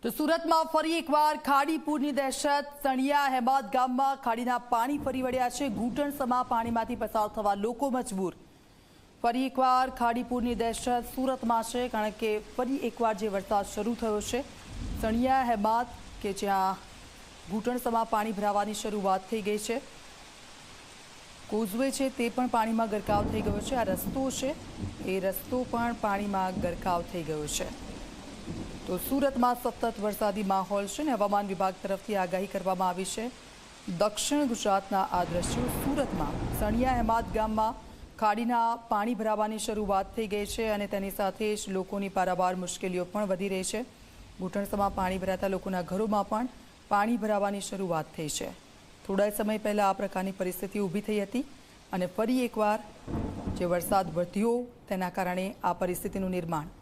તો સુરતમાં ફરી એકવાર ખાડીપૂરની દહેશત। સણિયા હેમાદ ગામમાં ખાડીના પાણી ફરી વળ્યા છે। ઘૂંટણસમા પાણીમાંથી પસાર થવા લોકો મજબૂર। ફરી એકવાર ખાડીપૂરની દહેશત સુરતમાં છે, કારણ કે ફરી એકવાર જે વરસાદ શરૂ થયો છે સણિયા હેમાદ કે જ્યાં ઘૂંટણસમા પાણી ભરાવાની શરૂઆત થઈ ગઈ છે। કોઝવે છે તે પણ પાણીમાં ગરકાવ થઈ ગયો છે। આ રસ્તો છે એ રસ્તો પણ પાણીમાં ગરકાવ થઈ ગયો છે। તો સુરતમાં સતત વરસાદી માહોલ છે ને હવામાન વિભાગ તરફથી આગાહી કરવામાં આવી છે। દક્ષિણ ગુજરાતના આ દ્રશ્યો સુરતમાં સણિયા હેમાદ ગામમાં ખાડીના પાણી ભરાવાની શરૂઆત થઈ ગઈ છે અને તેની સાથે જ લોકોની પારાવાર મુશ્કેલીઓ પણ વધી રહી છે। ઘૂંટણસમા પાણી ભરાતા લોકોના ઘરોમાં પણ પાણી ભરાવાની શરૂઆત થઈ છે। થોડા સમય પહેલાં આ પ્રકારની પરિસ્થિતિ ઊભી થઈ હતી અને ફરી એકવાર જે વરસાદ વધ્યો તેના કારણે આ પરિસ્થિતિનું નિર્માણ